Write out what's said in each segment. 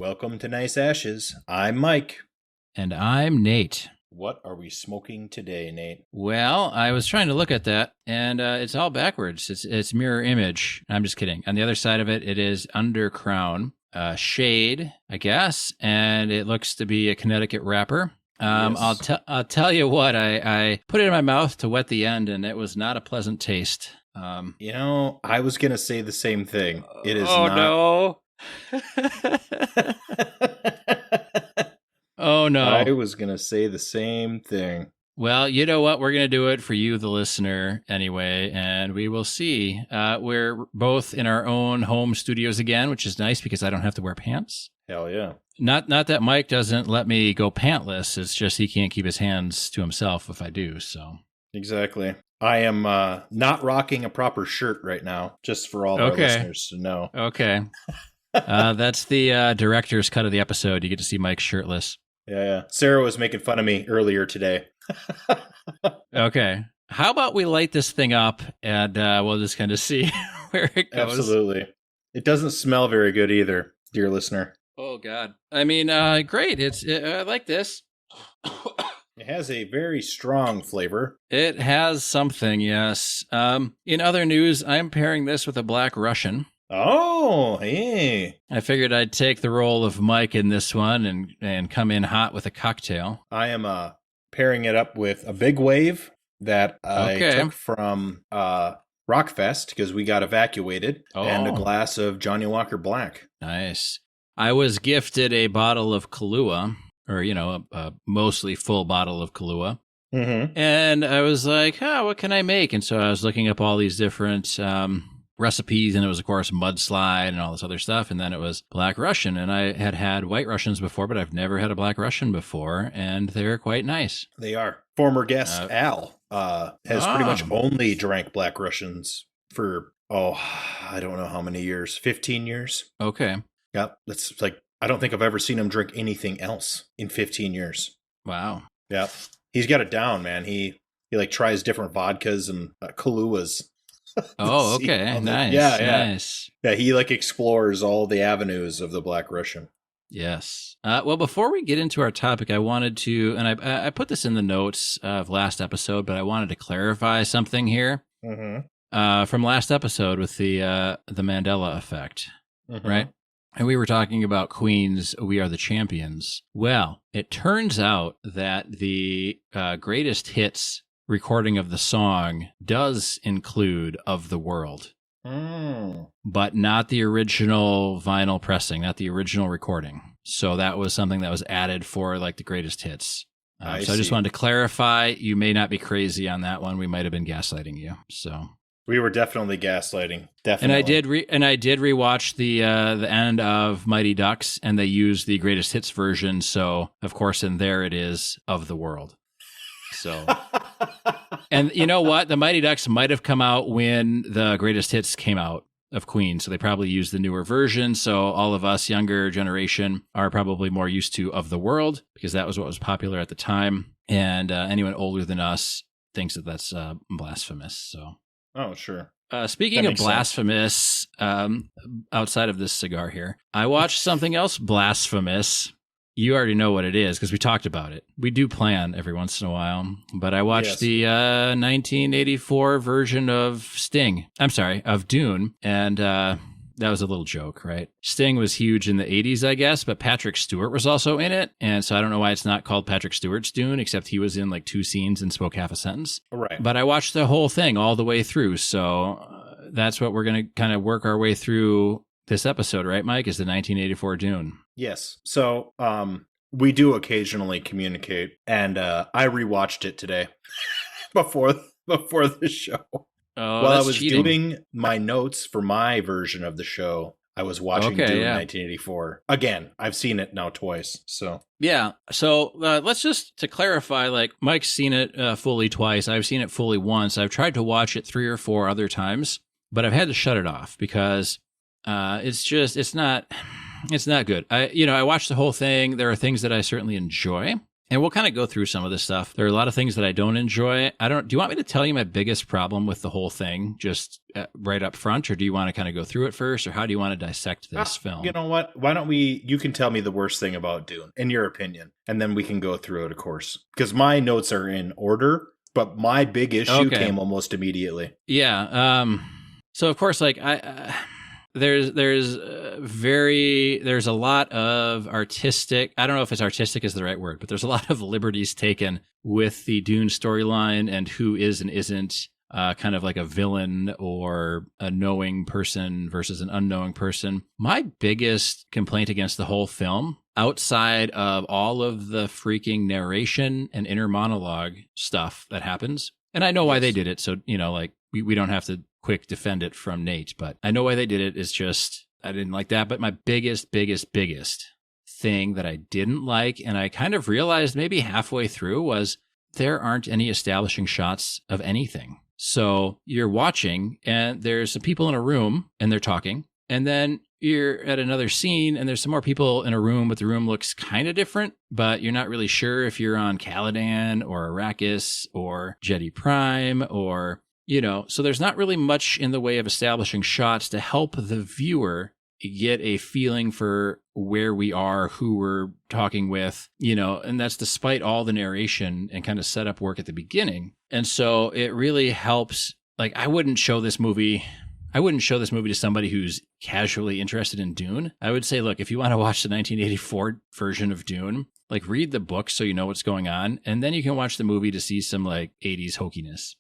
Welcome to Nice Ashes. I'm Mike. And I'm Nate. What are we smoking today, Nate? Well, I was trying to look at that, and it's all backwards. It's mirror image. I'm just kidding. On the other side of it, it is Undercrown Shade, I guess, and it looks to be a Connecticut wrapper. Yes. I'll tell you what, I put it in my mouth to wet the end, and it was not a pleasant taste. I was going to say the same thing. It is oh, not. No. Oh, no. I was going to say the same thing. Well, you know what? We're going to do it for you, the listener, anyway, and we will see. We're both in our own home studios again, which is nice because I don't have to wear pants. Hell yeah. Not that Mike doesn't let me go pantless. It's just he can't keep his hands to himself if I do, so. Exactly. I am not rocking a proper shirt right now, just for all our listeners to know. Okay. That's the director's cut of the episode. You get to see Mike shirtless. Yeah. Sarah was making fun of me earlier today. Okay. How about we light this thing up and we'll just kind of see where it goes. Absolutely. It doesn't smell very good either, dear listener. Oh, God. I mean, great. I like this. It has a very strong flavor. It has something, yes. In other news, I'm pairing this with a Black Russian. Oh, hey. I figured I'd take the role of Mike in this one and come in hot with a cocktail. I am pairing it up with a big wave that I took from Rockfest because we got evacuated, and a glass of Johnny Walker Black. Nice. I was gifted a bottle of Kahlua, or, a mostly full bottle of Kahlua. Mm-hmm. And I was like, what can I make? And so I was looking up all these different recipes, and it was, of course, mudslide and all this other stuff. And then it was Black Russian. And I had White Russians before, but I've never had a Black Russian before. And they're quite nice. They are. Former guest Al has pretty much only drank Black Russians for, I don't know how many years. 15 years. Okay. Yep. That's like, I don't think I've ever seen him drink anything else in 15 years. Wow. Yep. He's got it down, man. He like tries different vodkas and Kahluas. Oh, okay. Nice. Nice. Yeah, he like explores all the avenues of the Black Russian. Yes. Well, before we get into our topic, I wanted to, and I put this in the notes of last episode, but I wanted to clarify something here from last episode with the Mandela effect, right? And we were talking about Queen's We Are the Champions. Well, it turns out that the greatest hits recording of the song does include Of the World, but not the original vinyl pressing, not the original recording. So that was something that was added for like the greatest hits. So I just wanted to clarify. You may not be crazy on that one. We might have been gaslighting you. So we were definitely gaslighting. Definitely. And I did rewatch the end of Mighty Ducks, and they used the greatest hits version. So of course, in there it is Of the World. So, and you know what? The Mighty Ducks might have come out when the greatest hits came out of Queen. So they probably used the newer version. So all of us younger generation are probably more used to Of the World because that was what was popular at the time. And anyone older than us thinks that that's blasphemous. So. Oh, sure. Speaking of blasphemous, outside of this cigar here, I watched something else blasphemous. You already know what it is because we talked about it. We do plan every once in a while, but I watched the 1984 version of of Dune, and that was a little joke, right? Sting was huge in the 80s, I guess, but Patrick Stewart was also in it, and so I don't know why it's not called Patrick Stewart's Dune, except he was in like 2 scenes and spoke half a sentence. Right. But I watched the whole thing all the way through, so that's what we're going to kind of work our way through this episode, right, Mike, is the 1984 Dune. Yes. So we do occasionally communicate, and I rewatched it today before the show. Oh, while I was doing my notes for my version of the show, I was watching Dune 1984. Again, I've seen it now twice. So yeah. So let's just, to clarify, like Mike's seen it fully twice. I've seen it fully once. I've tried to watch it 3 or 4 other times, but I've had to shut it off because it's not good. I watched the whole thing. There are things that I certainly enjoy, And we'll kind of go through some of this stuff. There are a lot of things that I don't enjoy. Do you want me to tell you my biggest problem with the whole thing just right up front, or do you want to kind of go through it first, or how do you want to dissect this film? You know what? Why don't you can tell me the worst thing about Dune, in your opinion, and then we can go through it, of course. Because my notes are in order, but my big issue came almost immediately. Yeah. So, of course, like there's a lot of artistic, I don't know if it's artistic is the right word, but there's a lot of liberties taken with the Dune storyline and who is and isn't kind of like a villain or a knowing person versus an unknowing person. My biggest complaint against the whole film, outside of all of the freaking narration and inner monologue stuff that happens, and I know why they did it, so, like we don't have to quick defend it from Nate, but I know why they did it. It's just, I didn't like that. But my biggest thing that I didn't like, and I kind of realized maybe halfway through, was there aren't any establishing shots of anything. So you're watching and there's some people in a room and they're talking, and then you're at another scene and there's some more people in a room, but the room looks kind of different, but you're not really sure if you're on Caladan or Arrakis or Jedi Prime or, so there's not really much in the way of establishing shots to help the viewer get a feeling for where we are, who we're talking with, and that's despite all the narration and kind of setup work at the beginning. And so it really helps. Like, I wouldn't show this movie to somebody who's casually interested in Dune. I would say, look, if you want to watch the 1984 version of Dune, like, read the book so you know what's going on, and then you can watch the movie to see some like 80s hokiness.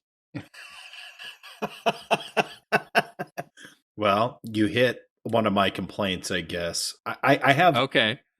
Well, you hit one of my complaints, I guess. I have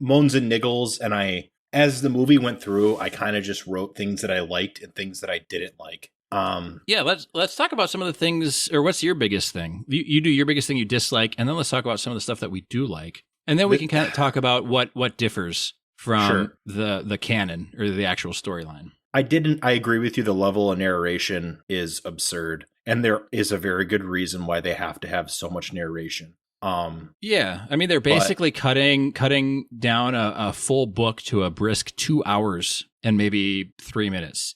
moans and niggles, and as the movie went through, I kind of just wrote things that I liked and things that I didn't like. Yeah, let's talk about some of the things, or what's your biggest thing? You do your biggest thing you dislike, and then let's talk about some of the stuff that we do like, and then we can kind of talk about what differs from the canon or the actual storyline. I agree with you. The level of narration is absurd, and there is a very good reason why they have to have so much narration. Yeah, I mean, they're basically cutting down a full book to a brisk 2 hours and maybe 3 minutes,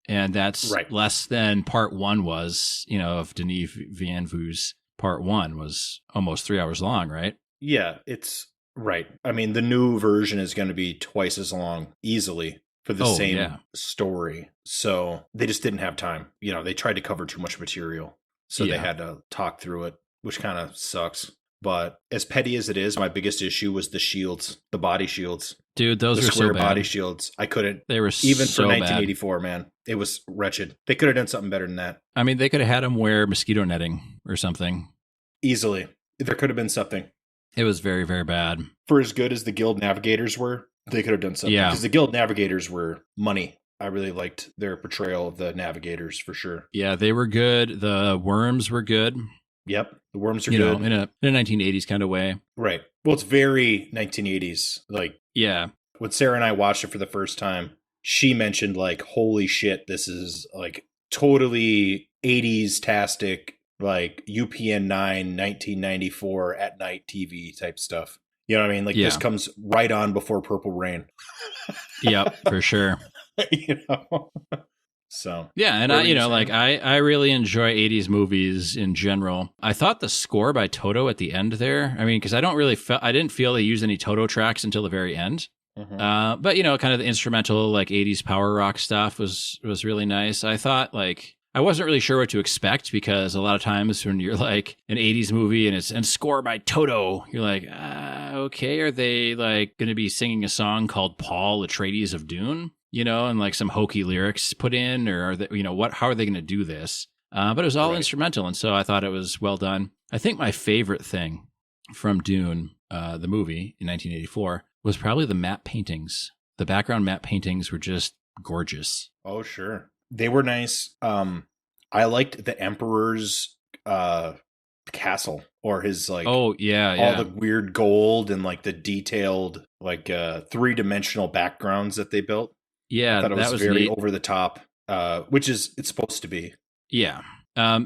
and that's less than part one was, of Denis Villeneuve's part one was almost 3 hours long, right? Yeah, it's right. I mean, the new version is going to be twice as long easily for the same story. So they just didn't have time. They tried to cover too much material. So they had to talk through it, which kind of sucks. But as petty as it is, my biggest issue was the shields, the body shields. Dude, those were square so bad. Body shields. I couldn't. They were even so for 1984, bad. Man. It was wretched. They could have done something better than that. I mean, they could have had them wear mosquito netting or something. Easily. There could have been something. It was very, very bad. For as good as the Guild Navigators were, they could have done something. Yeah. Because the Guild Navigators were money. I really liked their portrayal of the Navigators for sure. Yeah, they were good. The worms were good. Yep. The worms are good. In a 1980s kind of way. Right. Well, it's very 1980s. Like, yeah. When Sarah and I watched it for the first time, she mentioned, like, holy shit, this is like totally 80s-tastic, like UPN 9, 1994 at night TV type stuff. You know what I mean? Like, this comes right on before Purple Rain. Yep, for sure. So yeah, and I really enjoy 80s movies in general. I thought the score by Toto at the end there, I mean, because I didn't feel they used any Toto tracks until the very end. Mm-hmm. But kind of the instrumental, like, 80s power rock stuff was really nice. I thought, like, I wasn't really sure what to expect, because a lot of times when you're like an 80s movie and score by Toto, you're like, okay, are they like going to be singing a song called Paul Atreides of Dune? And like some hokey lyrics put in, or are they, how are they going to do this? But it was all instrumental. And so I thought it was well done. I think my favorite thing from Dune, the movie in 1984, was probably the map paintings. The background map paintings were just gorgeous. Oh, sure. They were nice. I liked the Emperor's castle, or his, like, all the weird gold and, like, the detailed, like, 3-dimensional backgrounds that they built. Yeah, I thought it was very neat. over the top, which it's supposed to be. Yeah. I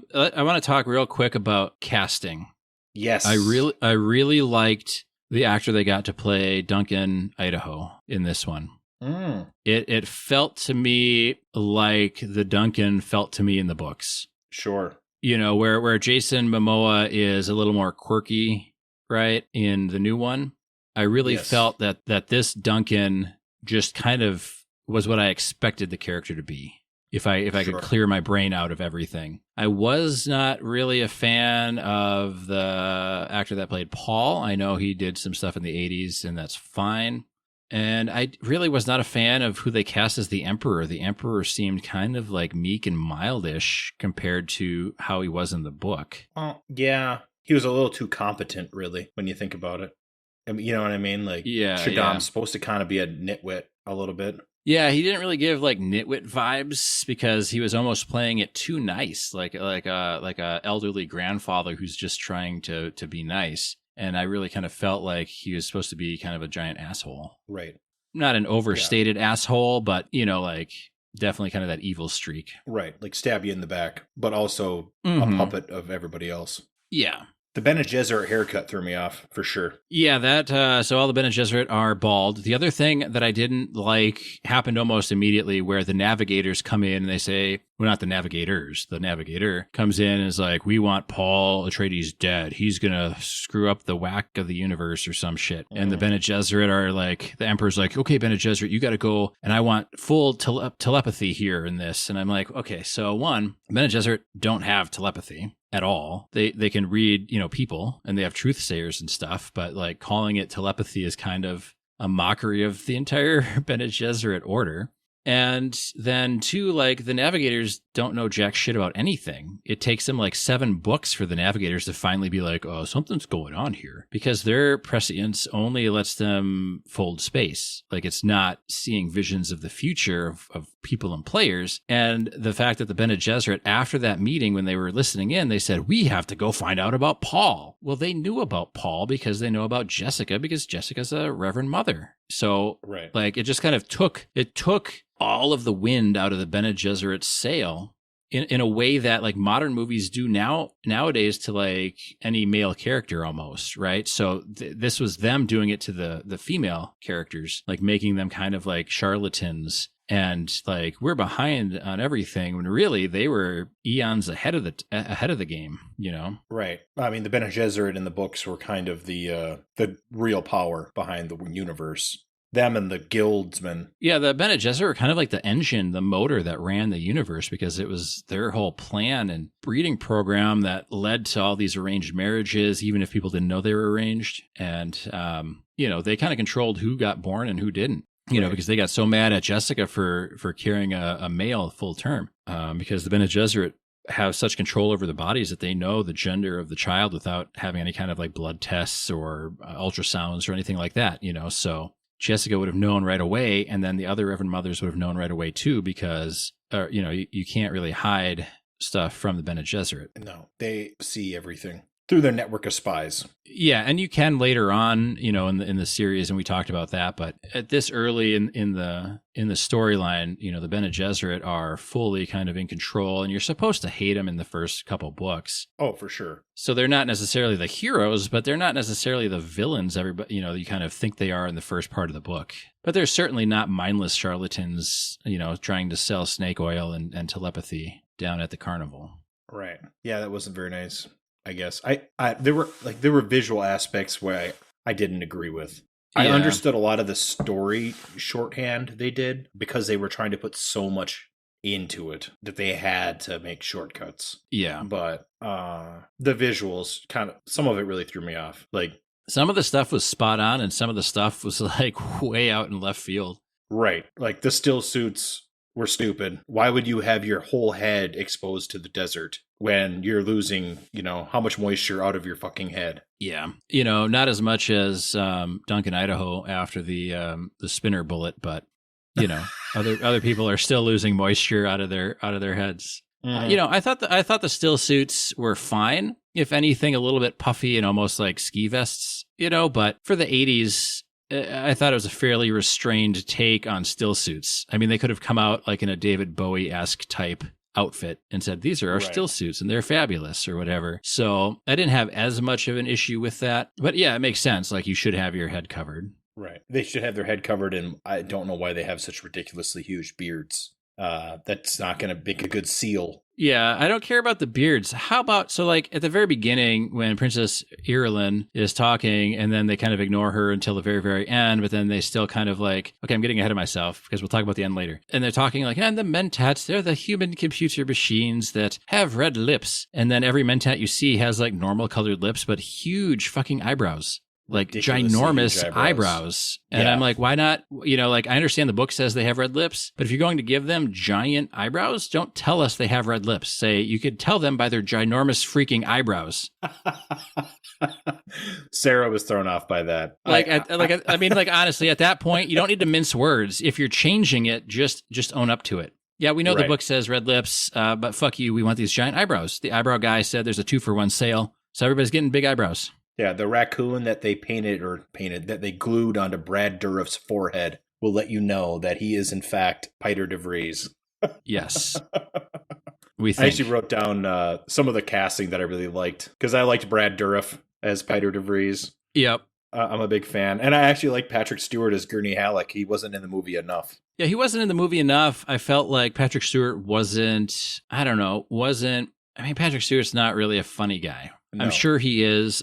want to talk real quick about casting. Yes. I really liked the actor they got to play Duncan Idaho in this one. It felt to me like the Duncan felt to me in the books. Sure. Where Jason Momoa is a little more quirky, right, in the new one. I really felt that this Duncan just kind of was what I expected the character to be. If I could clear my brain out of everything. I was not really a fan of the actor that played Paul. I know he did some stuff in the 80s, and that's fine. And I really was not a fan of who they cast as the Emperor. The Emperor seemed kind of like meek and mildish compared to how he was in the book. Yeah. He was a little too competent, really, when you think about it. I mean, you know what I mean? Like, Shaddam's supposed to kind of be a nitwit a little bit. Yeah, he didn't really give like nitwit vibes because he was almost playing it too nice, like a elderly grandfather who's just trying to be nice. And I really kind of felt like he was supposed to be kind of a giant asshole. Right. Not an overstated asshole, but like definitely kind of that evil streak. Right, like stab you in the back, but also a puppet of everybody else. Yeah. The Bene Gesserit haircut threw me off, for sure. Yeah, so all the Bene Gesserit are bald. The other thing that I didn't like happened almost immediately where the navigators come in and they say, well, not the navigators, the navigator comes in and is like, we want Paul Atreides dead. He's going to screw up the whack of the universe or some shit. And the Bene Gesserit are like, the Emperor's like, okay, Bene Gesserit, you got to go. And I want full telepathy here in this. And I'm like, okay, so one, Bene Gesserit don't have telepathy at all. They can read, people, and they have truth sayers and stuff, but like calling it telepathy is kind of a mockery of the entire Bene Gesserit order. And then two, like the navigators don't know jack shit about anything. It takes them like 7 books for the navigators to finally be like, oh, something's going on here, because their prescience only lets them fold space. Like it's not seeing visions of the future of people and players. And the fact that the Bene Gesserit, after that meeting, when they were listening in, they said, we have to go find out about Paul. Well, they knew about Paul because they know about Jessica, because Jessica's a Reverend Mother. So like it just kind of took all of the wind out of the Bene Gesserit's sail in a way that like modern movies do nowadays to like any male character almost, right? So this was them doing it to the female characters, like making them kind of like charlatans and like we're behind on everything when really they were eons ahead of the game, Right. I mean, the Bene Gesserit in the books were kind of the real power behind the universe. Them and the guildsmen. Yeah, the Bene Gesserit were kind of like the engine, the motor that ran the universe, because it was their whole plan and breeding program that led to all these arranged marriages, even if people didn't know they were arranged. And, they kind of controlled who got born and who didn't, because they got so mad at Jessica for carrying a male full term, because the Bene Gesserit have such control over the bodies that they know the gender of the child without having any kind of like blood tests or ultrasounds or anything like that, so Jessica would have known right away, and then the other Reverend Mothers would have known right away too, because you can't really hide stuff from the Bene Gesserit. No, they see everything through their network of spies. Yeah, and you can later on, in the series, and we talked about that. But at this early in the storyline, the Bene Gesserit are fully kind of in control, and you're supposed to hate them in the first couple books. Oh, for sure. So they're not necessarily the heroes, but they're not necessarily the villains. Everybody, you kind of think they are in the first part of the book. But they're certainly not mindless charlatans, trying to sell snake oil and telepathy down at the carnival. Right. Yeah, that wasn't very nice. I guess there were visual aspects where I didn't agree with. Yeah. I understood a lot of the story shorthand they did because they were trying to put so much into it that they had to make shortcuts. Yeah. But the visuals some of it really threw me off. Like some of the stuff was spot on and some of the stuff was like way out in left field. Right. Like the still suits were stupid. Why would you have your whole head exposed to the desert when you're losing, how much moisture out of your fucking head? Yeah. Not as much as Duncan, Idaho after the spinner bullet, but other people are still losing moisture out of their heads. Mm-hmm. I thought the still suits were fine. If anything, a little bit puffy and almost like ski vests, but for the 80s, I thought it was a fairly restrained take on still suits. I mean, they could have come out like in a David Bowie-esque type outfit and said, these are our still suits and they're fabulous or whatever. So I didn't have as much of an issue with that. But yeah, it makes sense. Like you should have your head covered. Right. They should have their head covered, and I don't know why they have such ridiculously huge beards. That's not going to make a good seal. Yeah, I don't care about the beards. How about, so like at the very beginning when Princess Irulan is talking and then they kind of ignore her until the very, very end, but then they still kind of like, okay, I'm getting ahead of myself because we'll talk about the end later. And they're talking like, and the Mentats, they're the human computer machines that have red lips. And then every Mentat you see has like normal colored lips, but huge fucking eyebrows. Like ginormous eyebrows. And I'm like, why not? You know, like I understand the book says they have red lips, but if you're going to give them giant eyebrows, don't tell us they have red lips. Say, you could tell them by their ginormous freaking eyebrows. Sarah was thrown off by that. I mean, honestly, at that point, you don't need to mince words. If you're changing it, just own up to it. Yeah, we know the book says red lips, but fuck you, we want these giant eyebrows. The eyebrow guy said there's a 2-for-1 sale, so everybody's getting big eyebrows. Yeah, the raccoon that they that they glued onto Brad Dourif's forehead will let you know that he is in fact Piter de Vries. Yes. I actually wrote down some of the casting that I really liked because I liked Brad Dourif as Piter de Vries. Yep. I'm a big fan. And I actually like Patrick Stewart as Gurney Halleck. He wasn't in the movie enough. Yeah, he wasn't in the movie enough. I felt like Patrick Stewart wasn't, Patrick Stewart's not really a funny guy. No. I'm sure he is,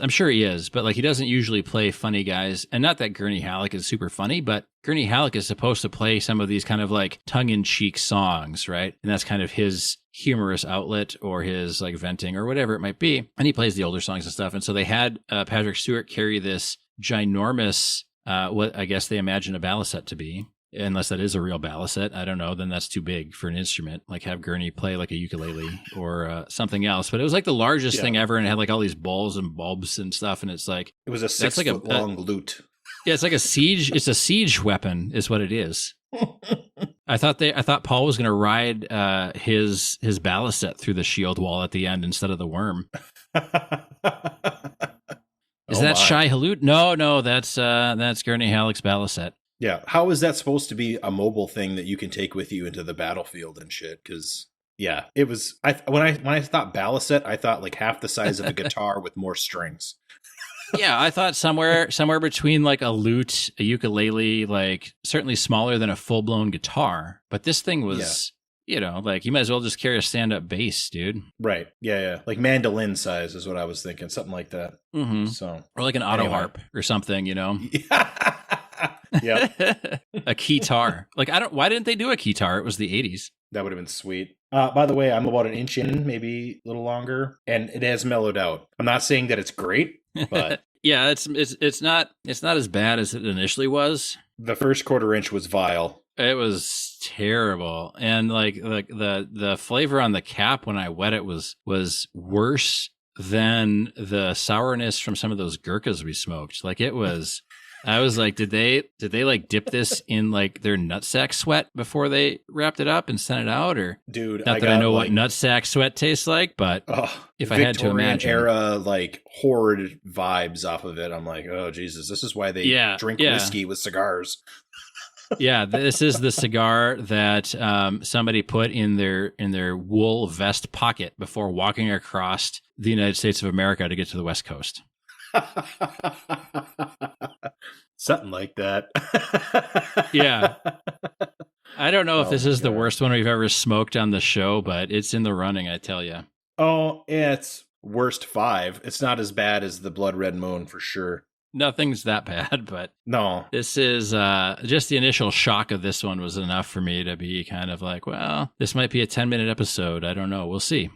but like he doesn't usually play funny guys. And not that Gurney Halleck is super funny, but Gurney Halleck is supposed to play some of these kind of like tongue-in-cheek songs, right? And that's kind of his humorous outlet or his like venting or whatever it might be. And he plays the older songs and stuff. And so they had Patrick Stewart carry this ginormous, what I guess they imagine a balisette to be. Unless that is a real balisette, I don't know, then that's too big for an instrument. Like have Gurney play like a ukulele or something else. But it was like the largest thing ever, and it had like all these balls and bulbs and stuff. And it's like it was a 6-foot-long lute. Yeah, it's like a siege. It's a siege weapon, is what it is. I thought Paul was going to ride his balisette through the shield wall at the end instead of the worm. Is that Shai Hulud? No, that's Gurney Halleck's balisette. Yeah, how is that supposed to be a mobile thing that you can take with you into the battlefield and shit? Because it was. When I thought balisette, I thought like half the size of a guitar with more strings. Yeah, I thought somewhere between like a lute, a ukulele, like certainly smaller than a full blown guitar. But this thing was, like you might as well just carry a stand up bass, dude. Right? Yeah, like mandolin size is what I was thinking, something like that. Mm-hmm. So or like an auto harp or something, Yeah. A keytar. Like why didn't they do a keytar? It was the 80s. That would have been sweet. By the way, I'm about an inch in, maybe a little longer, and it has mellowed out. I'm not saying that it's great, but yeah, it's not as bad as it initially was. The first quarter inch was vile. It was terrible. And like the flavor on the cap when I wet it was worse than the sourness from some of those Gurkhas we smoked. Like it was I was like, did they like dip this in like their nutsack sweat before they wrapped it up and sent it out? Or dude, not that I know what nutsack sweat tastes like, but if I had to imagine era like horrid vibes off of it, I'm like, oh Jesus, this is why they drink whiskey with cigars. Yeah, this is the cigar that somebody put in their wool vest pocket before walking across the United States of America to get to the West Coast. Something like that. Yeah. I don't know if this is the worst one we've ever smoked on the show, but it's in the running, I tell you. Oh, it's worst 5. It's not as bad as the Blood Red Moon for sure. Nothing's that bad, but no. This is just the initial shock of this one was enough for me to be kind of like, well, this might be a 10-minute episode. I don't know. We'll see.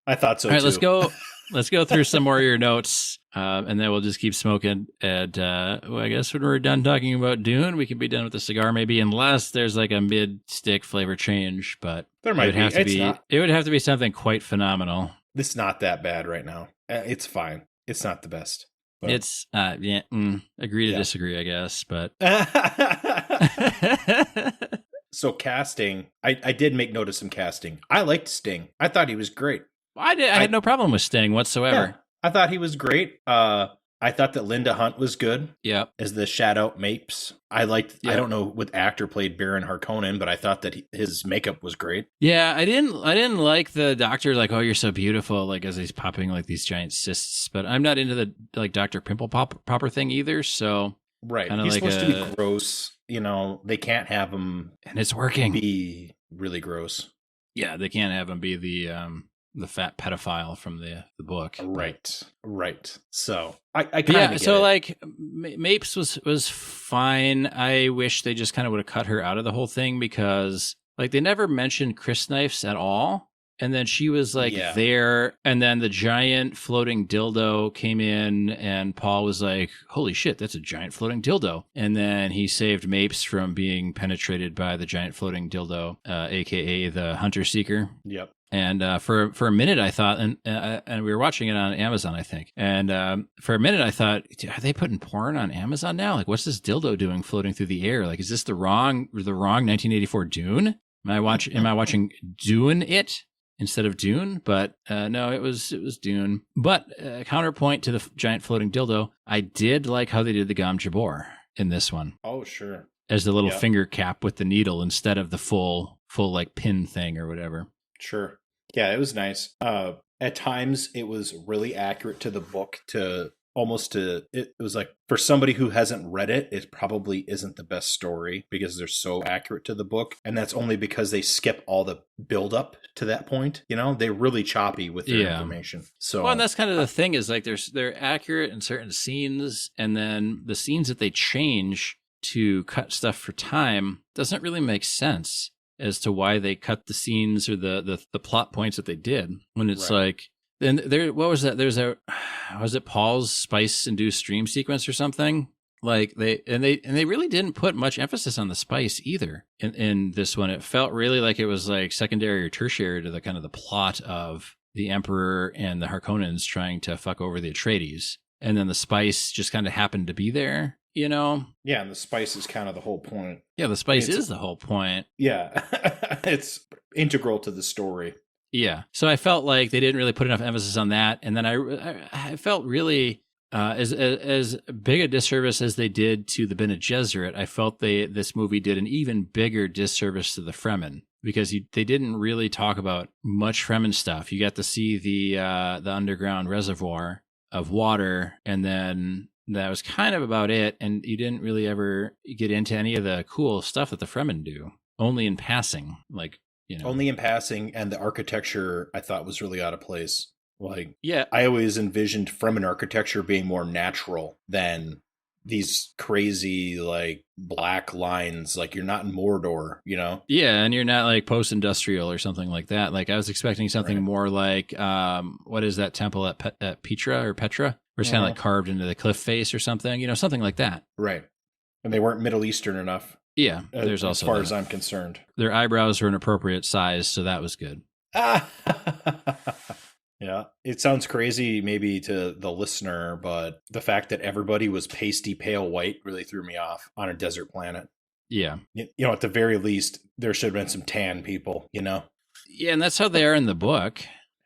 I thought so, All right, too. Let's go through some more of your notes, and then we'll just keep smoking. And I guess when we're done talking about Dune, we can be done with the cigar maybe, unless there's like a mid-stick flavor change. But there might be. It would have to be something quite phenomenal. It's not that bad right now. It's fine. It's not the best. But it's agree to disagree, I guess. But so casting, I did make note of some casting. I liked Sting. I thought he was great. I had no problem with Sting whatsoever. Yeah, I thought he was great. I thought that Linda Hunt was good. Yeah, as the Shadow Mapes. I liked. Yeah. I don't know what actor played Baron Harkonnen, but I thought that his makeup was great. Yeah, I didn't like the doctor. Like, oh, you're so beautiful. Like as he's popping like these giant cysts. But I'm not into the like Dr. Pimple Popper thing either. So Right. Kinda He's like supposed to be gross. You know, they can't have him and it's working. Be really gross. Yeah, they can't have him be the fat pedophile from the book. Right. Right. So I kind of get it. Like Mapes was fine. I wish they just kind of would have cut her out of the whole thing because like they never mentioned Chris Knifes at all. And then she was like there, and then the giant floating dildo came in, and Paul was like, holy shit, that's a giant floating dildo. And then he saved Mapes from being penetrated by the giant floating dildo, aka the Hunter Seeker. Yep. And for a minute, I thought, and we were watching it on Amazon, I think. And for a minute, I thought, are they putting porn on Amazon now? Like, what's this dildo doing floating through the air? Like, is this the wrong 1984 Dune? Am I watching Dune it instead of Dune? But no, it was Dune. But counterpoint to the giant floating dildo, I did like how they did the Gom Jabor in this one. Oh, sure. As the little finger cap with the needle instead of the full like pin thing or whatever. Sure. Yeah, it was nice. At times, it was really accurate to the book. It was like for somebody who hasn't read it, it probably isn't the best story because they're so accurate to the book, and that's only because they skip all the build up to that point. You know, they're really choppy with their information. So, well, and that's kind of the thing is like they're accurate in certain scenes, and then the scenes that they change to cut stuff for time doesn't really make sense as to why they cut the scenes or the plot points that they did when it's like, then there, what was that? Was it Paul's spice induced dream sequence or something? Like they really didn't put much emphasis on the spice either in this one. It felt really like it was like secondary or tertiary to the kind of the plot of the Emperor and the Harkonnens trying to fuck over the Atreides. And then the spice just kind of happened to be there. You know? Yeah, and the spice is kind of the whole point. Yeah, the spice is the whole point. Yeah, it's integral to the story. Yeah, so I felt like they didn't really put enough emphasis on that, and then I felt really as big a disservice as they did to the Bene Gesserit. I felt this movie did an even bigger disservice to the Fremen because they didn't really talk about much Fremen stuff. You got to see the underground reservoir of water, and then that was kind of about it, and you didn't really ever get into any of the cool stuff that the Fremen do, only in passing, like, you know. Only in passing, and the architecture I thought was really out of place. Like, yeah, I always envisioned Fremen architecture being more natural than these crazy, like, black lines. Like, you're not in Mordor, you know? Yeah, and you're not, like, post-industrial or something like that. Like, I was expecting something more like, what is that temple at Petra? Where it's kind of like carved into the cliff face or something, you know, something like that. Right. And they weren't Middle Eastern enough. Yeah, there's also as far as I'm concerned. Their eyebrows were an appropriate size, so that was good. Yeah. It sounds crazy maybe to the listener, but the fact that everybody was pasty pale white really threw me off on a desert planet. Yeah. You know, at the very least, there should have been some tan people, you know? Yeah, and that's how they are in the book.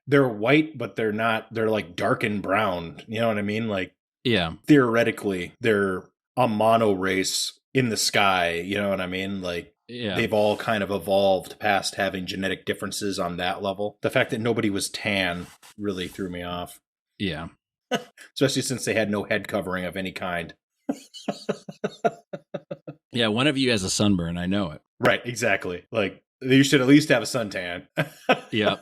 They're white, but they're not, they're like darkened brown. You know what I mean? Like, yeah, theoretically, they're a mono race in the sky. You know what I mean? Like, they've all kind of evolved past having genetic differences on that level. The fact that nobody was tan really threw me off. Yeah. Especially since they had no head covering of any kind. Yeah, one of you has a sunburn. I know it. Right, exactly. Like, you should at least have a suntan. Yeah.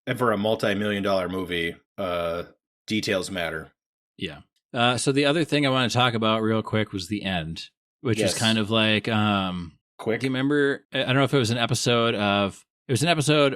And for a multi-million-dollar movie, details matter. Yeah. So the other thing I want to talk about real quick was the end, which is kind of like, quick. Do you remember? I don't know if it was an episode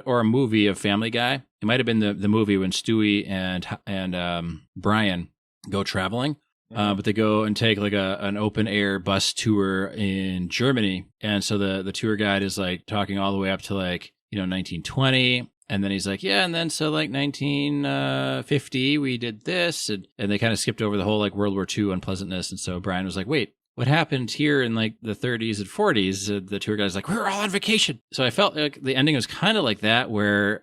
or a movie of Family Guy. It might have been the movie when Stewie and Brian go traveling. But they go and take like an open air bus tour in Germany. And so the tour guide is like talking all the way up to like, 1920. And then he's like, yeah. And then so like 1950, we did this. And they kind of skipped over the whole like World War II unpleasantness. And so Brian was like, wait, what happened here in like the 30s and 40s? The tour guide's like, we're all on vacation. So I felt like the ending was kind of like that, where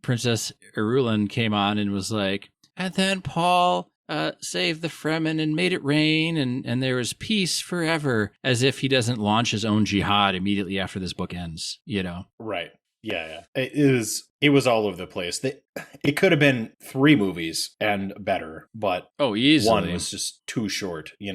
Princess Irulan came on and was like, and then Paul saved the Fremen and made it rain, and there was peace forever, as if he doesn't launch his own jihad immediately after this book ends, Right. Yeah. It was all over the place. It could have been 3 movies and better, but easily. one was just too short, They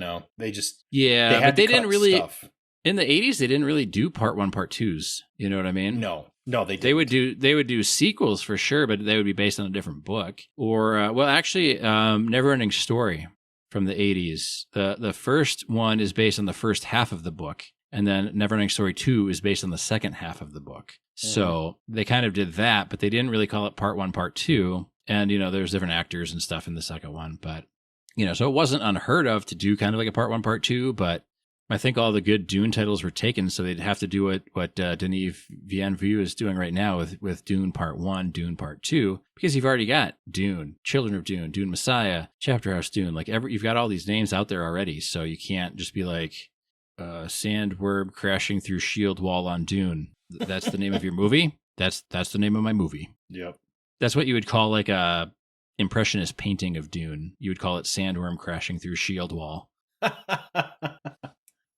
Yeah, had but they to didn't cut really stuff. in the 80s they didn't really do part 1, part 2s. You know what I mean? No, they didn't. They would do sequels for sure, but they would be based on a different book. Or actually, NeverEnding Story from the 80s. The first one is based on the first half of the book, and then NeverEnding Story 2 is based on the second half of the book. So they kind of did that, but they didn't really call it part 1, part 2. And, there's different actors and stuff in the second one. But, so it wasn't unheard of to do kind of like a part 1, part 2. But I think all the good Dune titles were taken, so they'd have to do what Denis Villeneuve is doing right now with Dune Part 1, Dune Part 2, because you've already got Dune, Children of Dune, Dune Messiah, Chapter House Dune. Like you've got all these names out there already, so you can't just be like Sandworm crashing through shield wall on Dune. That's the name of your movie. That's the name of my movie. Yep. That's what you would call like a impressionist painting of Dune. You would call it Sandworm crashing through shield wall.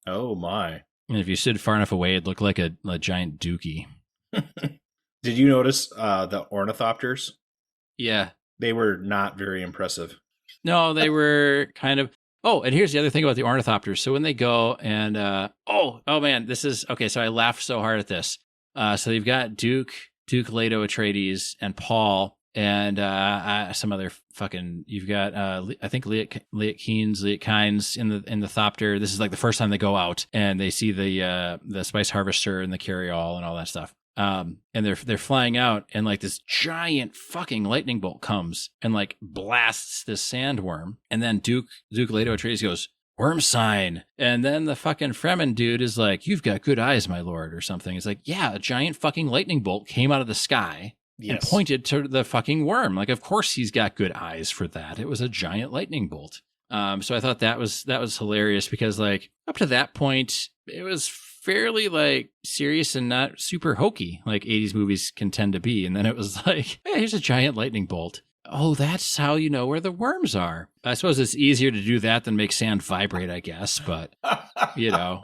Oh my. And if you stood far enough away, it'd look like a giant dookie. Did you notice the ornithopters? Yeah. They were not very impressive. No, they were kind of... Oh, and here's the other thing about the ornithopters. So when they go and... oh man, this is... Okay, so I laughed so hard at this. So you've got Duke Leto Atreides, and Paul, and some other fucking... You've got, I think, Liet Kynes in the Thopter. This is like the first time they go out, and they see the Spice Harvester and the Carryall and all that stuff. And they're flying out, and like this giant fucking lightning bolt comes and like blasts this sandworm, and then Duke Leto Atreides goes, "Worm sign," and then the fucking Fremen dude is like, "You've got good eyes, my lord," or something. It's like, yeah, a giant fucking lightning bolt came out of the sky and pointed to the fucking worm. Like, of course he's got good eyes for that. It was a giant lightning bolt. So I thought that was hilarious, because like up to that point it was fairly like serious and not super hokey like 80s movies can tend to be. And then it was like, hey, here's a giant lightning bolt. Oh, that's how you know where the worms are. I suppose it's easier to do that than make sand vibrate, I guess, but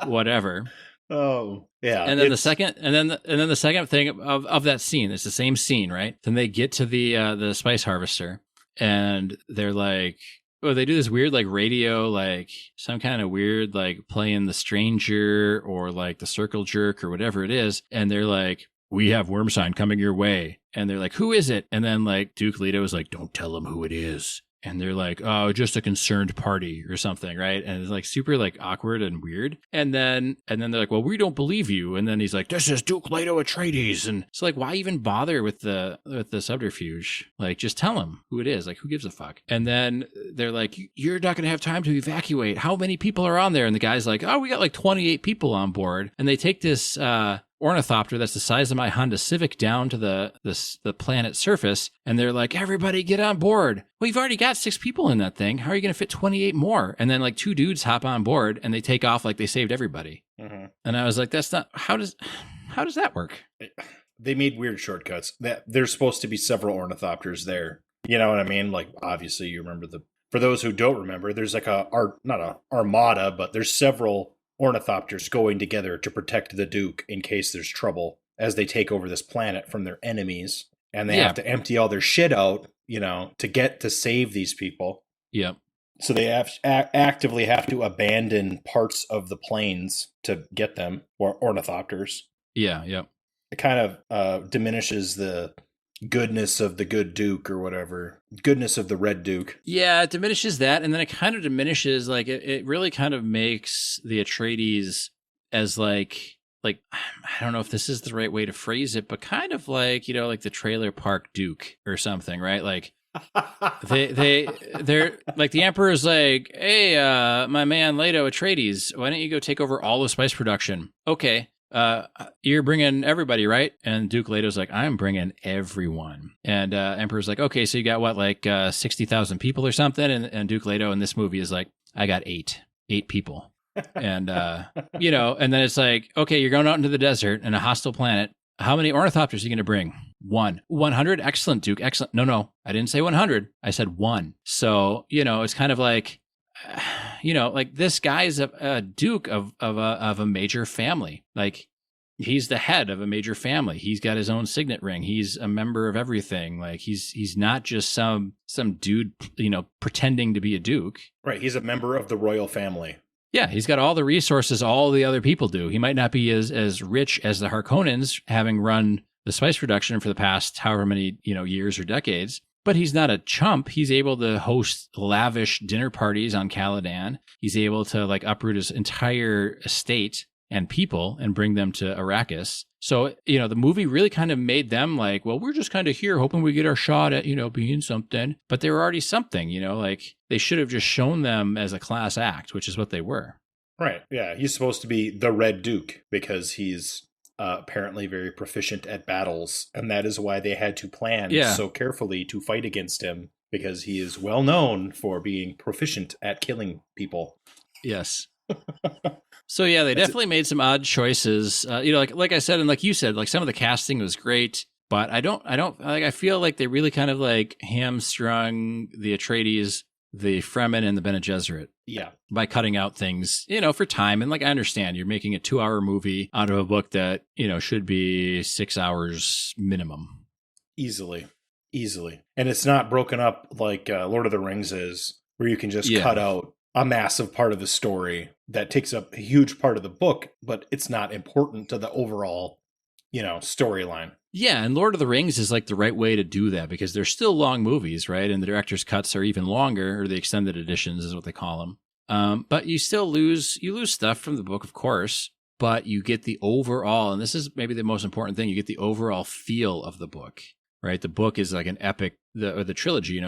whatever. Oh, yeah. And then the second thing of that scene, it's the same scene, right? Then they get to the spice harvester, and they're like, oh, they do this weird like radio, like some kind of weird like playing The Stranger or like The Circle Jerk or whatever it is. And they're like, "We have worm sign coming your way." And they're like, "Who is it?" And then like Duke Leto is like, "Don't tell them who it is." And they're like, "Oh, just a concerned party," or something, right? And it's like super like awkward and weird. And then they're like, "Well, we don't believe you." And then he's like, "This is Duke Leto Atreides." And it's like, why even bother with the subterfuge? Like, just tell him who it is. Like, who gives a fuck? And then they're like, "You're not going to have time to evacuate. How many people are on there?" And the guy's like, "Oh, we got like 28 people on board." And they take this ornithopter that's the size of my Honda Civic down to the planet's surface, and they're like, "Everybody get on board." Well, you've already got 6 people in that thing. How are you going to fit 28 more? And then like 2 dudes hop on board and they take off like they saved everybody. Mm-hmm. And I was like, that's not... How does that work? They made weird shortcuts. That there's supposed to be several ornithopters there. You know what I mean? Like, obviously you remember for those who don't remember, there's like not a armada, but there's several ornithopters going together to protect the Duke in case there's trouble as they take over this planet from their enemies, and they have to empty all their shit out, to save these people. Yep. So they actively have to abandon parts of the planes to get them, or ornithopters. Yeah, yep. It kind of diminishes the goodness of the good Duke, or whatever. Goodness of the Red Duke. Yeah, it diminishes that, and then it kind of diminishes, like, it really kind of makes the Atreides as like I don't know if this is the right way to phrase it, but kind of like, like the Trailer Park Duke or something, right? Like, they're like, the Emperor's like, "Hey, my man Leto Atreides, why don't you go take over all of spice production?" "Okay. You're bringing everybody, right?" And Duke Leto's like, "I'm bringing everyone." And Emperor's like, "Okay, so you got what, like 60,000 people or something?" And Duke Leto in this movie is like, "I got 8 people." And, and then it's like, "Okay, you're going out into the desert in a hostile planet. How many ornithopters are you going to bring?" 1. 100? Excellent, Duke. Excellent. No, I didn't say 100. I said 1. So, it's kind of like, like this guy's a duke of a major family. Like, he's the head of a major family. He's got his own signet ring. He's a member of everything. Like he's not just some dude, pretending to be a duke. Right. He's a member of the royal family. Yeah, he's got all the resources all the other people do. He might not be as rich as the Harkonnens, having run the spice production for the past however many, years or decades, but he's not a chump. He's able to host lavish dinner parties on Caladan. He's able to uproot his entire estate and people and bring them to Arrakis. So, the movie really kind of made them we're just kind of here hoping we get our shot at, being something. But they were already something, they should have just shown them as a class act, which is what they were. Right. Yeah. He's supposed to be the Red Duke because he's apparently very proficient at battles. And that is why they had to plan so carefully to fight against him, because he is well known for being proficient at killing people. Yes. So yeah, they definitely made some odd choices. Like I said, and like you said, some of the casting was great, but I feel like they really kind of hamstrung the Atreides, the Fremen, and the Bene Gesserit. Yeah. By cutting out things, for time. And I understand you're making a 2-hour movie out of a book that, should be 6 hours minimum. Easily. And it's not broken up like Lord of the Rings is, where you can just cut out a massive part of the story that takes up a huge part of the book, but it's not important to the overall, storyline. Yeah, and Lord of the Rings is the right way to do that, because they're still long movies, right? And the director's cuts are even longer, or the extended editions is what they call them. But you still lose stuff from the book, of course, but you get the overall, and this is maybe the most important thing, you get the overall feel of the book, right? The book is an epic, the trilogy,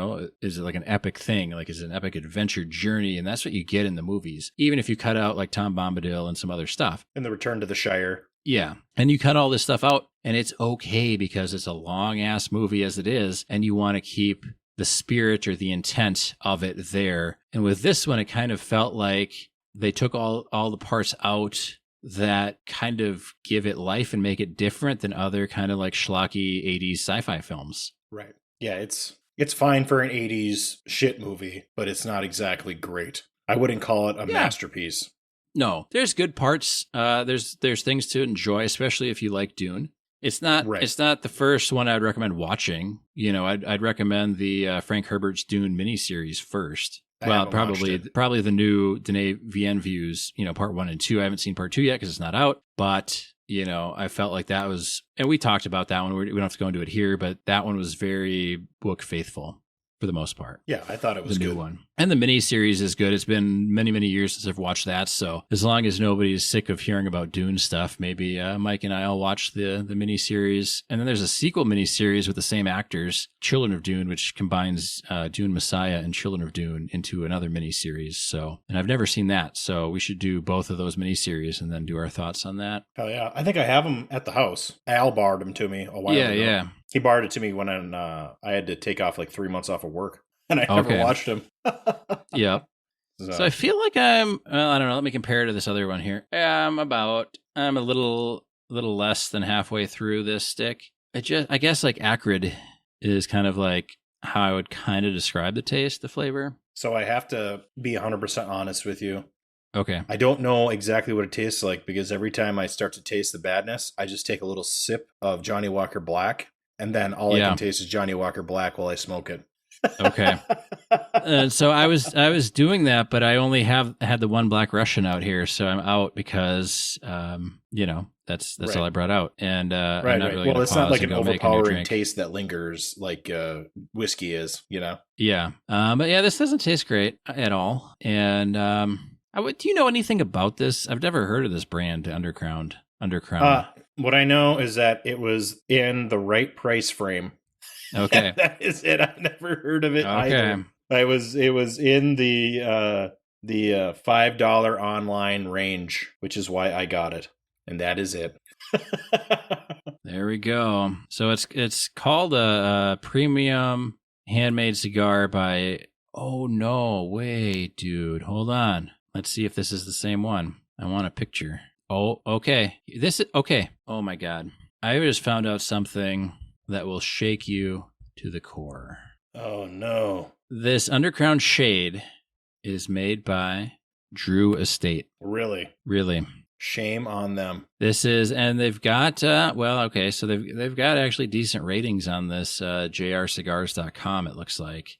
is an epic thing, is an epic adventure journey, and that's what you get in the movies, even if you cut out Tom Bombadil and some other stuff. And the Return to the Shire. Yeah, and you cut all this stuff out, and it's okay because it's a long-ass movie as it is, and you want to keep the spirit or the intent of it there. And with this one, it kind of felt like they took all the parts out that kind of give it life and make it different than other kind of schlocky 80s sci-fi films. Right. Yeah, it's fine for an 80s shit movie, but it's not exactly great. I wouldn't call it a masterpiece. No, there's good parts. There's things to enjoy, especially if you like Dune. It's not the first one I'd recommend watching. I'd recommend the Frank Herbert's Dune miniseries first. Well, probably the new Denis Villeneuve's, part 1 and 2. I haven't seen part 2 yet because it's not out, but I felt like that was, and we talked about that one. We don't have to go into it here, but that one was very book faithful for the most part. Yeah, I thought it was the good. New one. And the miniseries is good. It's been many, many years since I've watched that. So as long as nobody's sick of hearing about Dune stuff, maybe Mike and I'll watch the miniseries. And then there's a sequel miniseries with the same actors, Children of Dune, which combines Dune Messiah and Children of Dune into another miniseries. So, and I've never seen that. So we should do both of those miniseries and then do our thoughts on that. Oh yeah, I think I have them at the house. Al borrowed them to me a while ago. Yeah. He borrowed it to me when I had to take off 3 months off of work. And I never watched him. Yeah. So I feel like I don't know. Let me compare to this other one here. I'm a little less than halfway through this stick. I guess acrid is kind of how I would kind of describe the taste, the flavor. So I have to be 100% honest with you. Okay. I don't know exactly what it tastes like, because every time I start to taste the badness, I just take a little sip of Johnny Walker Black, and then all I can taste is Johnny Walker Black while I smoke it. Okay. And so I was doing that, but I only had the one Black Russian out here, so I'm out because that's all I brought out, and I'm not really. Well, it's not like an overpowering taste that lingers like whiskey is, Yeah, but yeah, this doesn't taste great at all. And do you know anything about this? I've never heard of this brand, Undercrown. What I know is that it was in the right price frame. Okay. That is it. I've never heard of it either. It was in the $5 online range, which is why I got it. And that is it. There we go. So it's called a premium handmade cigar by, oh no, wait, dude, hold on. Let's see if this is the same one. I want a picture. Oh, okay. Okay. Oh my God. I just found out something that will shake you to the core. Oh, no. This Undercrown Shade is made by Drew Estate. Really? Really. Shame on them. This is, and they've got, okay, so they've got actually decent ratings on this jrcigars.com, it looks like.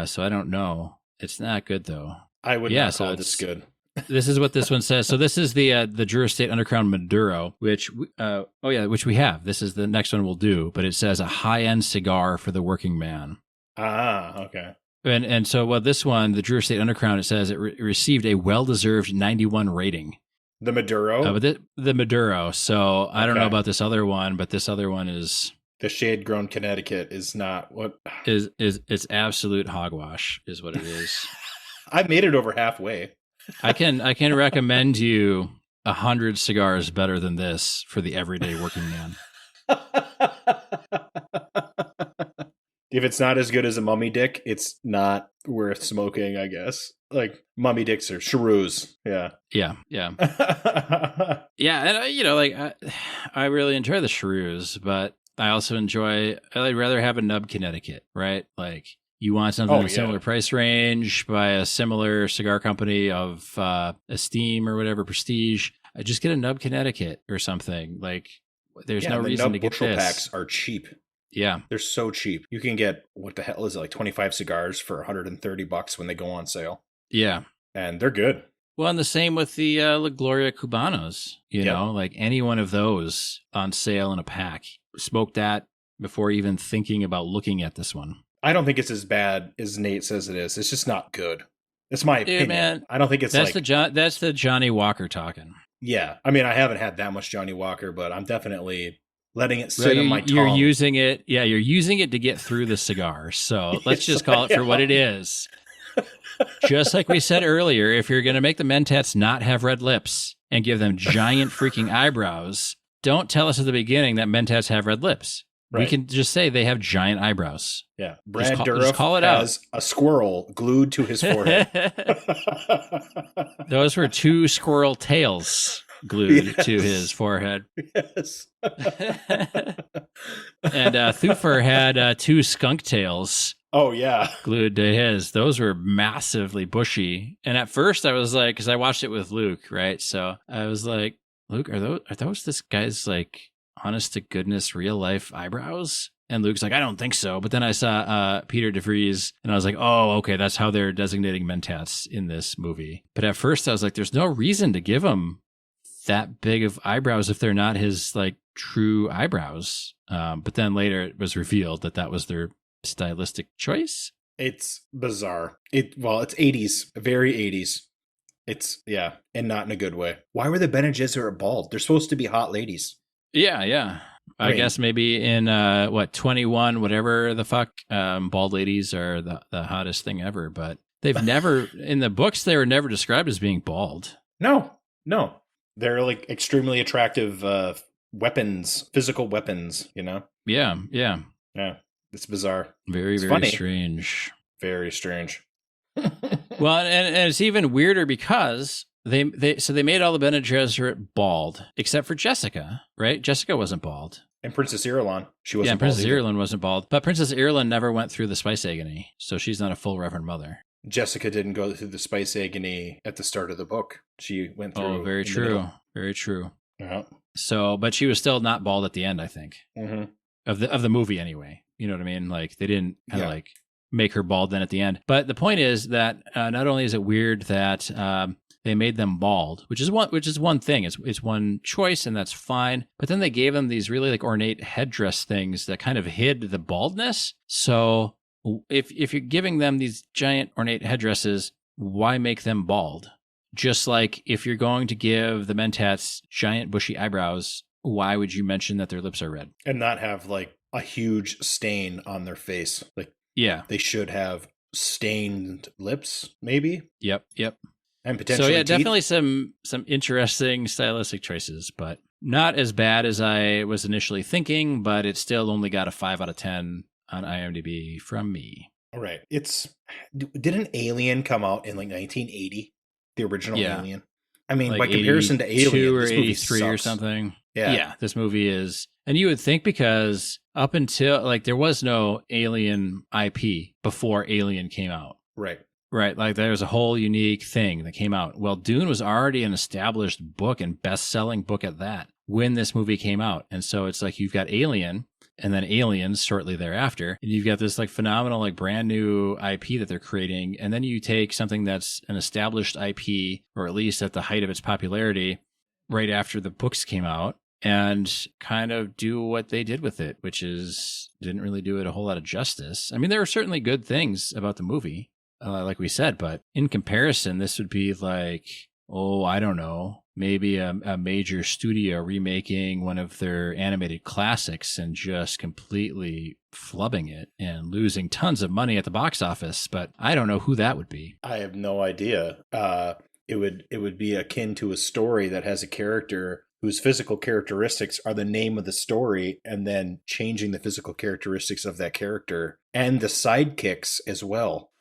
So I don't know. It's not good, though. I would not call this good. This is what this one says. So this is the Drew Estate Undercrown Maduro, which we have. This is the next one we'll do, but it says a high-end cigar for the working man. Ah, okay. And so this one, the Drew Estate Undercrown, it says it received a well-deserved 91 rating. The Maduro? But the Maduro. So I don't know about this other one, but this other one is... The Shade Grown Connecticut is not what... It's absolute hogwash is what it is. I made it over halfway. I can recommend you 100 cigars better than this for the everyday working man. If it's not as good as a mummy dick, it's not worth smoking, I guess. Like mummy dicks or cheroos. Yeah. Yeah. Yeah, and I really enjoy the cheroos, but I also I'd rather have a Nub Connecticut, right? Like you want something in a similar price range by a similar cigar company of esteem or whatever, prestige. I just get a Nub Connecticut or something. Like there's no reason to get this. Bushel packs are cheap. Yeah. They're so cheap. You can get, what the hell is it, like 25 cigars for $130 when they go on sale. Yeah. And they're good. Well, and the same with the La Gloria Cubanos, you know, like any one of those on sale in a pack. Smoke that before even thinking about looking at this one. I don't think it's as bad as Nate says it is. It's just not good. That's my opinion. Man, I don't think it's that's the Johnny Walker talking. Yeah. I mean, I haven't had that much Johnny Walker, but I'm definitely letting it sit in my tongue. You're using it. Yeah, you're using it to get through the cigar. So let's just call it for what it is. Just like we said earlier, if you're going to make the Mentats not have red lips and give them giant freaking eyebrows, don't tell us at the beginning that Mentats have red lips. Right. We can just say they have giant eyebrows. Yeah. Brad Dourif has a squirrel glued to his forehead. Those were 2 squirrel tails glued to his forehead. Yes. And Thufir had 2 skunk tails. Oh, yeah. Glued to his. Those were massively bushy. And at first I was like, because I watched it with Luke, right? So I was like, Luke, are those this guy's like honest to goodness real life eyebrows? And Luke's like, I don't think so. But then I saw Peter DeVries and I was like, oh, okay, that's how they're designating Mentats in this movie. But at first I was like, there's no reason to give him that big of eyebrows if they're not his like true eyebrows. But then later it was revealed that was their stylistic choice. It's bizarre. It's 80s, very 80s. It's and not in a good way. Why were the Bene Gesserit bald? They're supposed to be hot ladies. Yeah. I guess maybe in 21, whatever the fuck, bald ladies are the hottest thing ever. But they've never in the books they were never described as being bald. No. They're like extremely attractive physical weapons. You know. Yeah. It's bizarre. Very funny. Strange. Very strange. Well, and it's even weirder because they made all the Bene Gesserit bald except for Jessica, right? Jessica wasn't bald. And Princess Irulan, she wasn't. Yeah, bald Princess either. Irulan wasn't bald, but Princess Irulan never went through the spice agony, so she's not a full Reverend Mother. Jessica didn't go through the spice agony at the start of the book. She went through. Oh, very true. Very true. Yeah. So, but she was still not bald at the end, I think. Mm-hmm. Of the movie, anyway. You know what I mean? Like they didn't kind of like make her bald then at the end. But the point is that not only is it weird that they made them bald, which is one thing. It's one choice, and that's fine. But then they gave them these really like ornate headdress things that kind of hid the baldness. So if you're giving them these giant ornate headdresses, why make them bald? Just like if you're going to give the Mentats giant bushy eyebrows, why would you mention that their lips are red? And not have like a huge stain on their face. Like, yeah, they should have stained lips, maybe. Yep. And potentially teeth. Definitely some interesting stylistic choices, but not as bad as I was initially thinking, but it still only got a 5 out of 10 on IMDb from me. All right. Did an Alien come out in like 1980? The original Alien? I mean, like by comparison to Alien, or this movie 83 sucks. Or something. Yeah, this movie is. And you would think because up until like there was no Alien IP before Alien came out. Right. Right. Like there's a whole unique thing that came out. Well, Dune was already an established book and best-selling book at that when this movie came out. And so it's like you've got Alien and then Aliens shortly thereafter. And you've got this like phenomenal, like brand new IP that they're creating. And then you take something that's an established IP, or at least at the height of its popularity, right after the books came out, and kind of do what they did with it, which is didn't really do it a whole lot of justice. I mean, there are certainly good things about the movie. Like we said, but in comparison, this would be like, oh, I don't know, maybe a major studio remaking one of their animated classics and just completely flubbing it and losing tons of money at the box office. But I don't know who that would be. I have no idea. It would be akin to a story that has a character whose physical characteristics are the name of the story, and then changing the physical characteristics of that character and the sidekicks as well.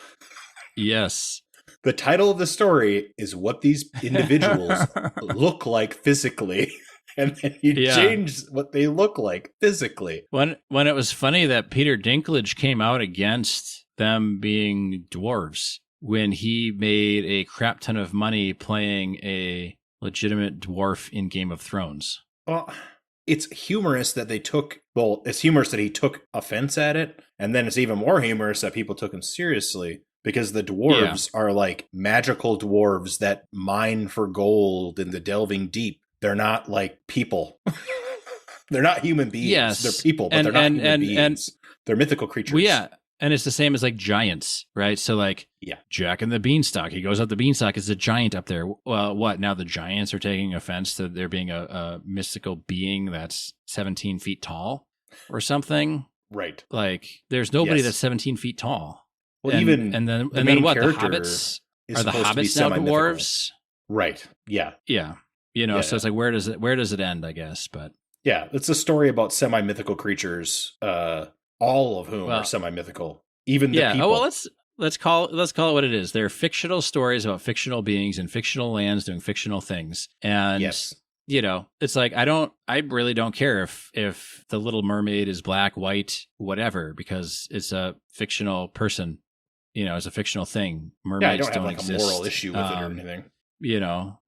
Yes. The title of the story is what these individuals look like physically. And then you change what they look like physically. When it was funny that Peter Dinklage came out against them being dwarves when he made a crap ton of money playing a legitimate dwarf in Game of Thrones. Well, it's humorous that it's humorous that he took offense at it. And then it's even more humorous that people took him seriously. Because the dwarves are like magical dwarves that mine for gold in the delving deep. They're not like people. They're not human beings. Yes. They're people, but they're not human beings. They're mythical creatures. Well, yeah. And it's the same as like giants, right? So like Jack and the Beanstalk, he goes up the Beanstalk, it's a giant up there. Well, what? Now the giants are taking offense to there being a mystical being that's 17 feet tall or something? Right. Like there's nobody that's 17 feet tall. Well, and then what? The hobbits are the hobbits now dwarves, right? Yeah, yeah. You know, so it's like where does it end? I guess, but yeah, it's a story about semi-mythical creatures, all of whom are semi-mythical. Even the people. Oh well, let's call it what it is. They're fictional stories about fictional beings in fictional lands doing fictional things, and you know, it's like I really don't care if the Little Mermaid is black, white, whatever, because it's a fictional person. You know, it's a fictional thing. Mermaids I don't have exist. A moral issue with it or anything. You know,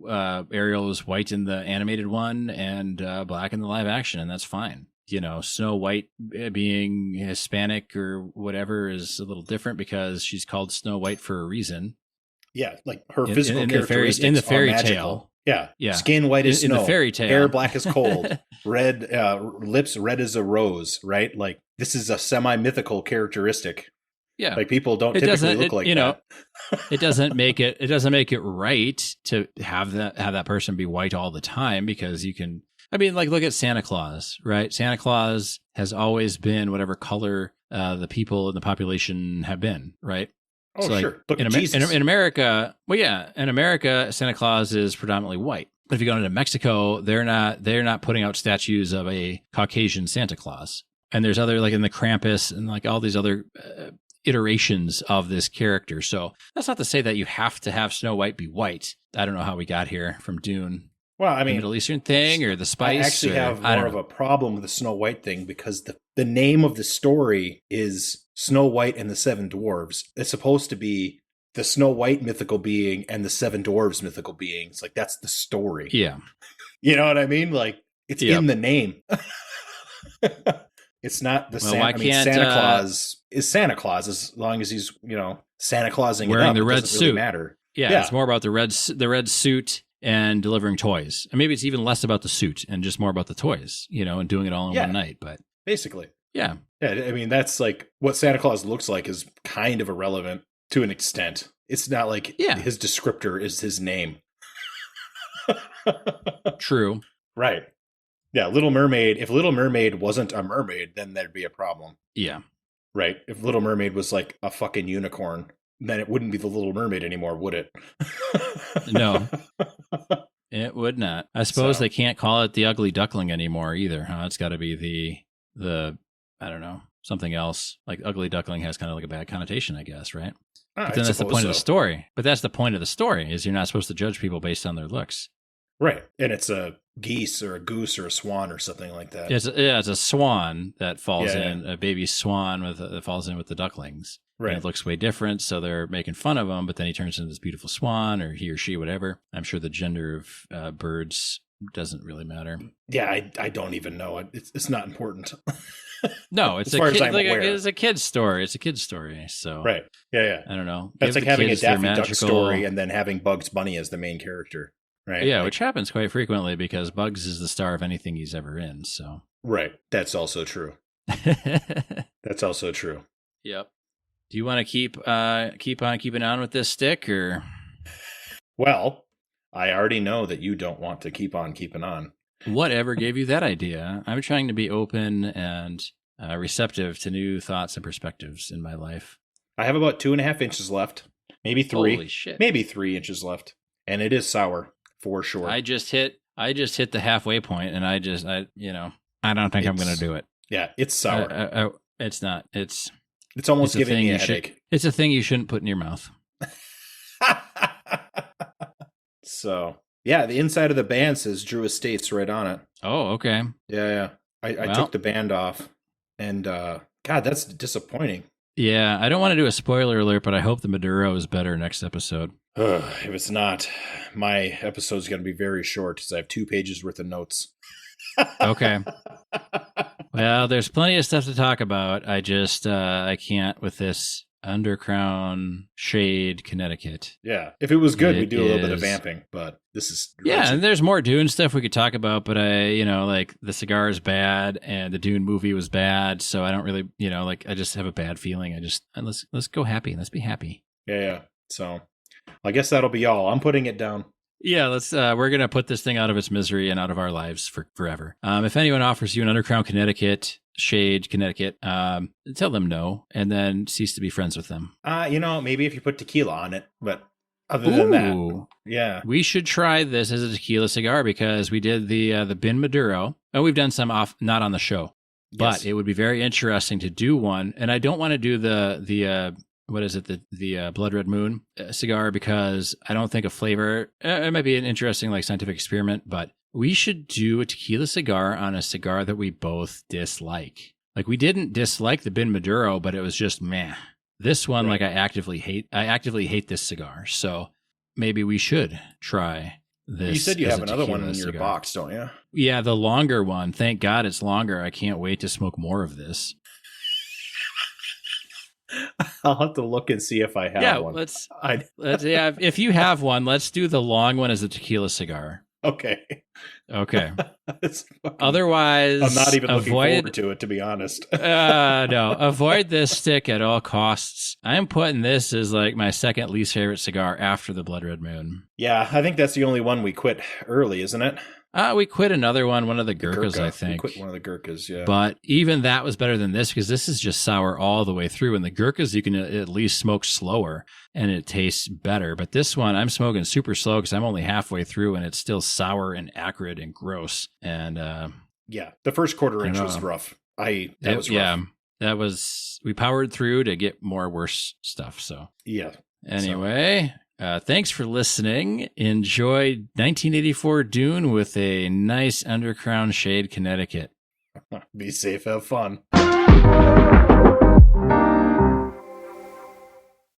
Ariel is white in the animated one and black in the live action, and that's fine. You know, Snow White being Hispanic or whatever is a little different because she's called Snow White for a reason. Yeah, like her physical characteristics in the fairy are tale. Yeah. Skin white as snow. In the fairy tale. Hair black as cold. Red lips red as a rose, right? Like this is a semi-mythical characteristic. Yeah. Like people don't typically look like that. It doesn't make it right to have that person be white all the time, because you can, I mean, like look at Santa Claus, right? Santa Claus has always been whatever color the people in the population have been, right? Oh, so sure. Look at Jesus. In America, in America, Santa Claus is predominantly white. But if you go into Mexico, they're not putting out statues of a Caucasian Santa Claus. And there's other, like in the Krampus and like all these other iterations of this character. So that's not to say that you have to have Snow White be white. I don't know how we got here from Dune. Well, I mean, the Middle Eastern thing or the spice. I actually have more of a problem with the Snow White thing because the name of the story is Snow White and the Seven Dwarves. It's supposed to be the Snow White mythical being and the Seven Dwarves mythical beings. Like that's the story. Yeah. You know what I mean? Like it's in the name. It's not the Santa Claus is Santa Claus as long as he's, you know, Santa Clausing wearing it up, the red it doesn't suit. Really matter. Yeah, it's more about the red suit and delivering toys. And maybe it's even less about the suit and just more about the toys, you know, and doing it all in one night. But basically. Yeah. Yeah. I mean, that's like what Santa Claus looks like is kind of irrelevant to an extent. It's not like his descriptor is his name. True. Right. Yeah. Little Mermaid. If Little Mermaid wasn't a mermaid, then there'd be a problem. Yeah. Right. If Little Mermaid was like a fucking unicorn, then it wouldn't be the Little Mermaid anymore, would it? No. It would not. I suppose they can't call it the Ugly Duckling anymore either, huh? It's got to be the I don't know, something else. Like Ugly Duckling has kind of like a bad connotation, I guess, right? But then that's the point of the story. But that's the point of the story, is you're not supposed to judge people based on their looks. Right. And it's a geese or a goose or a swan or something like that. It's a swan that falls in, a baby swan that falls in with the ducklings. Right. And it looks way different, so they're making fun of him, but then he turns into this beautiful swan, or he or she, whatever. I'm sure the gender of birds doesn't really matter. Yeah, I don't even know. It's not important. No, it's it's a kid's story. It's a kid's story. So right. Yeah. I don't know. That's like having a Daffy Duck story and then having Bugs Bunny as the main character. Right. Yeah, which happens quite frequently because Bugs is the star of anything he's ever in. So right. That's also true. That's also true. Yep. Do you want to keep on keeping on with this stick, or? Well, I already know that you don't want to keep on keeping on. Whatever gave you that idea? I'm trying to be open and receptive to new thoughts and perspectives in my life. I have about 2.5 inches left, maybe 3. Holy shit! Maybe 3 inches left, and it is sour for sure. I just hit the halfway point, and I don't think I'm going to do it. Yeah, it's sour. It's not. It's almost giving me a headache. It's a thing you shouldn't put in your mouth. So, yeah, the inside of the band says Drew Estates right on it. Oh, okay. Yeah. I took the band off, and God, that's disappointing. Yeah, I don't want to do a spoiler alert, but I hope the Maduro is better next episode. If it's not, my episode's going to be very short because I have 2 pages worth of notes. Okay. Well, there's plenty of stuff to talk about. I just I can't with this Undercrown Shade, Connecticut. Yeah, if it was good, we'd do a little bit of vamping, but this is and there's more Dune stuff we could talk about. But like the cigar is bad, and the Dune movie was bad, so I don't really, I just have a bad feeling. Let's go happy. Let's be happy. Yeah. So I guess that'll be all. I'm putting it down. Yeah, we're going to put this thing out of its misery and out of our lives for forever. If anyone offers you an Undercrown Shade, Connecticut, tell them no, and then cease to be friends with them. Maybe if you put tequila on it, but other than that, yeah. We should try this as a tequila cigar because we did the Bin Maduro, and we've done some not on the show, but it would be very interesting to do one, and I don't want to do the what is it? The Blood Red Moon cigar, because I don't think a flavor, it might be an interesting scientific experiment, but we should do a tequila cigar on a cigar that we both dislike. We didn't dislike the Bin Maduro, but it was just meh. This one, right. I actively hate this cigar. So maybe we should try this. You said you have another one in your box, don't you? Yeah, the longer one. Thank God it's longer. I can't wait to smoke more of this. I'll have to look and see if I have one. If you have one, let's do the long one as a tequila cigar. Okay. Otherwise, I'm not even looking forward to it, to be honest. No, avoid this stick at all costs. I'm putting this as my second least favorite cigar after the Blood Red Moon. Yeah, I think that's the only one we quit early, isn't it? We quit another one of the Gurkhas, I think. We quit one of the Gurkhas, yeah. But even that was better than this because this is just sour all the way through. And the Gurkhas, you can at least smoke slower and it tastes better. But this one, I'm smoking super slow because I'm only halfway through and it's still sour and acrid and gross. And yeah, the first quarter inch was rough. That was rough. Yeah, we powered through to get more worse stuff. So yeah. Anyway. Thanks for listening. Enjoy 1984 Dune with a nice Undercrown Shade, Connecticut. Be safe, have fun.